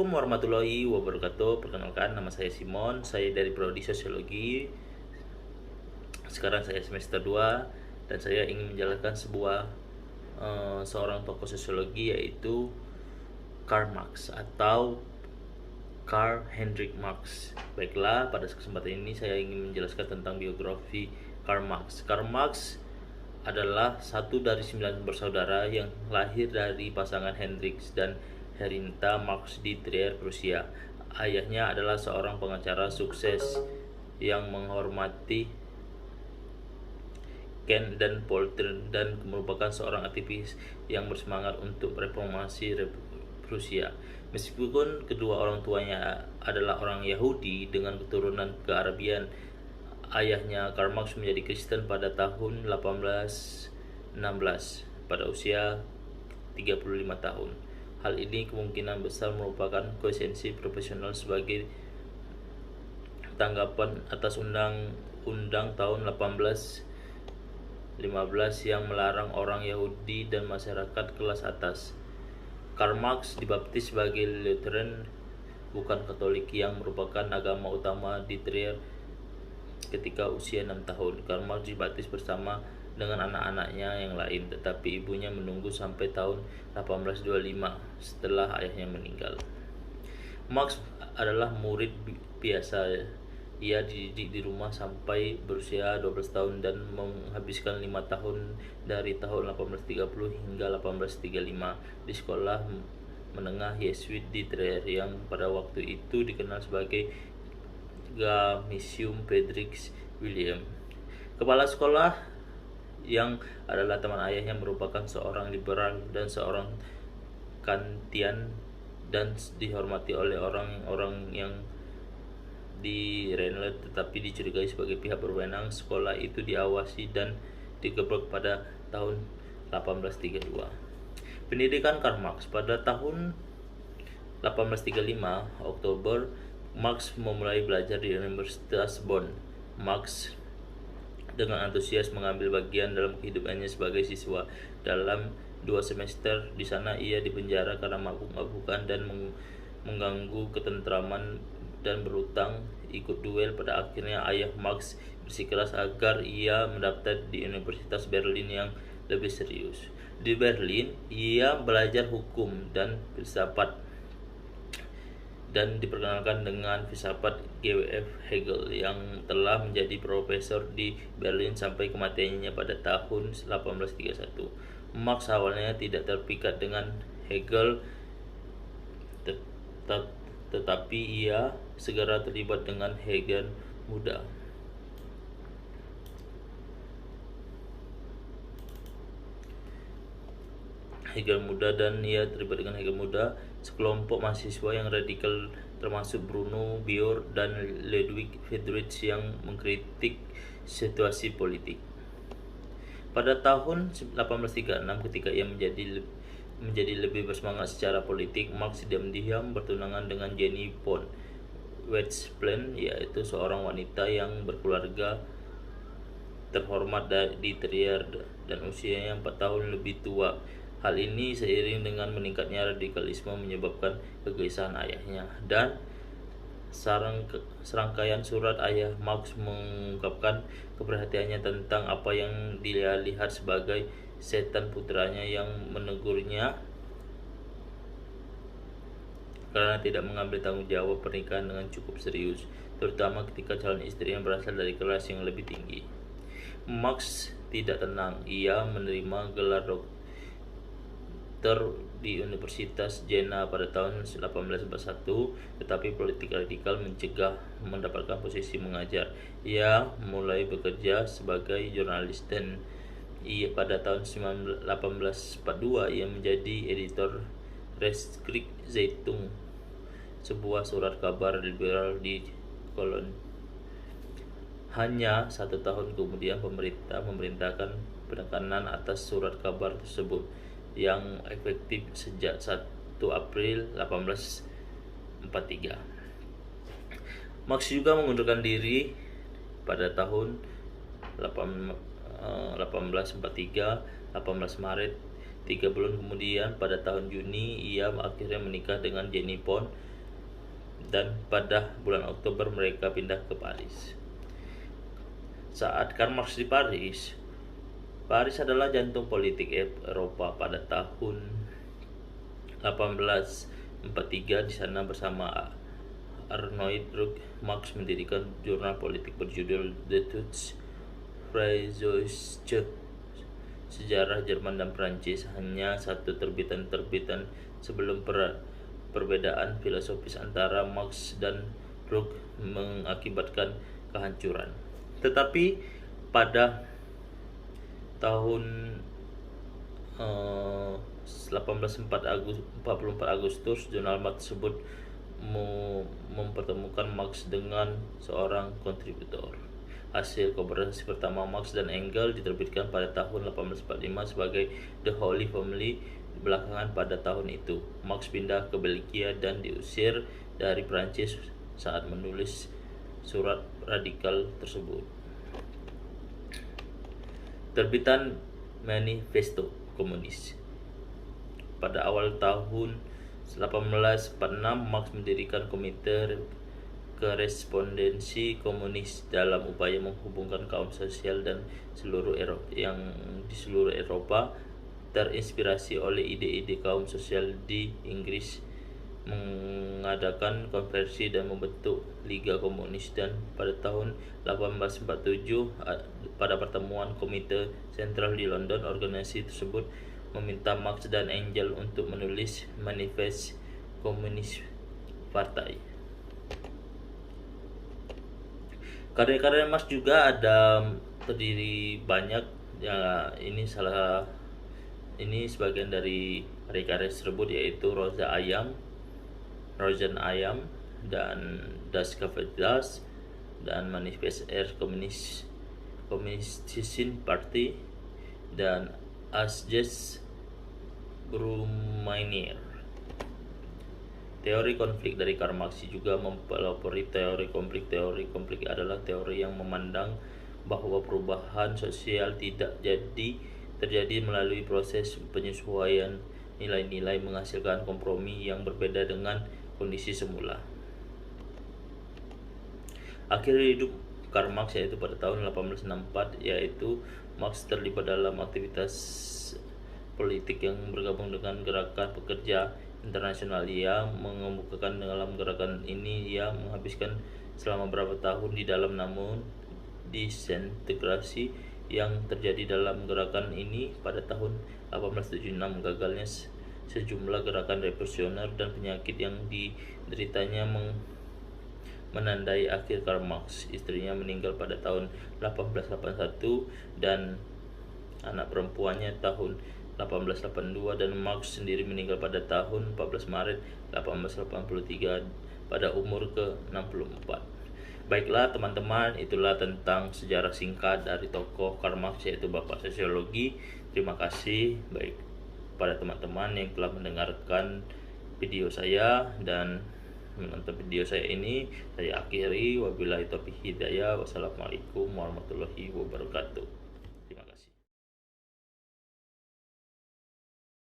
Assalamualaikum warahmatullahi wabarakatuh. Perkenalkan, nama saya Simon. Saya dari Prodi Sosiologi. Sekarang saya semester 2 dan saya ingin menjelaskan seorang tokoh sosiologi, yaitu Karl Marx atau Karl Heinrich Marx. Baiklah, pada kesempatan ini saya ingin menjelaskan tentang biografi Karl Marx. Karl Marx adalah satu dari 9 bersaudara yang lahir dari pasangan Heinrich dan Herinta Marx di Trier, Prusia. Ayahnya adalah seorang pengacara sukses yang menghormati Ken dan Polter dan merupakan seorang aktivis yang bersemangat untuk reformasi Prusia. Meskipun kedua orang tuanya adalah orang Yahudi dengan keturunan Kearabian, ayahnya Karl Marx menjadi Kristen pada tahun 1816 pada usia 35 tahun. Hal ini kemungkinan besar merupakan konsekuensi profesional sebagai tanggapan atas undang-undang tahun 1815 yang melarang orang Yahudi dan masyarakat kelas atas. Karl Marx dibaptis sebagai Lutheran, bukan Katolik, yang merupakan agama utama di Trier ketika usia 6 tahun. Karl Marx dibaptis bersama dengan anak-anaknya yang lain, tetapi ibunya menunggu sampai tahun 1825 setelah ayahnya meninggal. Marx adalah murid biasa. Ia dididik di rumah sampai berusia 12 tahun dan menghabiskan 5 tahun dari tahun 1830 hingga 1835 di sekolah menengah Yesuit di Trier yang pada waktu itu dikenal sebagai Gymnasium Friedrich Wilhelm. Kepala sekolah yang adalah teman ayahnya merupakan seorang liberal dan seorang Kantian dan dihormati oleh orang-orang yang di Rheinland, tetapi dicurigai sebagai pihak berwenang. Sekolah itu diawasi dan digebrak pada tahun 1832. Pendidikan Karl Marx pada tahun 1835 Oktober, Marx memulai belajar di Universitas Bonn. Marx dengan antusias mengambil bagian dalam kehidupannya sebagai siswa. Dalam 2 semester di sana ia dipenjara karena mabuk-mabukan dan mengganggu ketentraman dan berhutang ikut duel. Pada akhirnya ayah Marx bersikeras agar ia mendaftar di Universitas Berlin yang lebih serius. Di Berlin ia belajar hukum dan filsafat dan diperkenalkan dengan filsafat G.W.F. Hegel yang telah menjadi profesor di Berlin sampai kematiannya pada tahun 1831. Marx awalnya tidak terpikat dengan Hegel, tetapi ia segera terlibat dengan Hegel muda. Dan ia terlibat dengan Hegel muda, sekelompok mahasiswa yang radikal termasuk Bruno Bior dan Ludwig Friedrich yang mengkritik situasi politik. Pada tahun 1836 ketika ia menjadi lebih bersemangat secara politik, Marx diam-diam bertunangan dengan Jenny von Westphalen, yaitu seorang wanita yang berkeluarga terhormat di Trier dan usianya 4 tahun lebih tua. Hal ini seiring dengan meningkatnya radikalisme menyebabkan kegelisahan ayahnya, dan serangkaian surat ayah Marx mengungkapkan keprihatiannya tentang apa yang dia lihat sebagai setan putranya yang menegurnya karena tidak mengambil tanggung jawab pernikahan dengan cukup serius, terutama ketika calon istri yang berasal dari kelas yang lebih tinggi. Marx tidak tenang. Ia menerima gelar doktor di Universitas Jena pada tahun 1841, tetapi politik radikal mencegah mendapatkan posisi mengajar. Ia mulai bekerja sebagai jurnalis dan pada tahun 1842 ia menjadi editor Reichskrieg Zeitung, sebuah surat kabar liberal di Cologne. Hanya 1 tahun kemudian pemerintah memerintahkan penekanan atas surat kabar tersebut yang efektif sejak 1 April 1843. Marx juga mengundurkan diri pada tahun 1843, 18 Maret. 3 bulan kemudian pada tahun Juni ia akhirnya menikah dengan Jenny von dan pada bulan Oktober mereka pindah ke Paris. Saat Karl Marx di Paris, Paris adalah jantung politik Eropa pada tahun 1843. Di sana bersama Arnold Ruck, Marx mendirikan jurnal politik berjudul The Deutsche Freiheitsgeschichte, sejarah Jerman dan Prancis. Hanya satu terbitan sebelum perbedaan filosofis antara Marx dan Ruck mengakibatkan kehancuran. Tetapi pada tahun 44 Agustus, jurnal Marx tersebut mempertemukan Marx dengan seorang kontributor. Hasil kolaborasi pertama Marx dan Engels diterbitkan pada tahun 1845 sebagai The Holy Family. Belakangan pada tahun itu, Marx pindah ke Belgia dan diusir dari Prancis saat menulis surat radikal tersebut. Terbitan Manifesto Komunis. Pada awal tahun 1846, Marx mendirikan Komite Korespondensi Komunis dalam upaya menghubungkan kaum sosial dan di seluruh Eropa. Terinspirasi oleh ide-ide kaum sosial di Inggris, mengadakan konversi dan membentuk Liga Komunis, dan pada tahun 1847 pada pertemuan Komite Sentral di London, organisasi tersebut meminta Marx dan Engels untuk menulis Manifest Komunis Partai. Karya-karya Marx juga ada terdiri banyak ya, ini sebagian dari karya-karya tersebut, yaitu Rosen Ayam dan Das Kapital dan Manifest Kommunistischen Party dan Asjes Brumainier. Teori konflik dari Karl Marx juga mempelopori teori konflik. Teori konflik adalah teori yang memandang bahwa perubahan sosial tidak terjadi melalui proses penyesuaian nilai-nilai menghasilkan kompromi yang berbeda dengan kondisi semula. Akhir hidup Karl Marx yaitu pada tahun 1864, yaitu Marx terlibat dalam aktivitas politik yang bergabung dengan gerakan pekerja internasional. Ia mengemukakan dalam gerakan ini ia menghabiskan selama beberapa tahun di dalam, namun disintegrasi yang terjadi dalam gerakan ini pada tahun 1876 gagalnya sejumlah gerakan revolusioner dan penyakit yang dideritanya menandai akhir Karl Marx. Istrinya meninggal pada tahun 1881 dan anak perempuannya tahun 1882, dan Marx sendiri meninggal pada tahun 14 Maret 1883 pada umur ke-64. Baiklah teman-teman, itulah tentang sejarah singkat dari tokoh Karl Marx, yaitu Bapak Sosiologi. Terima kasih baik pada teman-teman yang telah mendengarkan video saya dan menonton video saya ini. Saya akhiri, wabillahi taufiq hidayah, wassalamualaikum warahmatullahi wabarakatuh.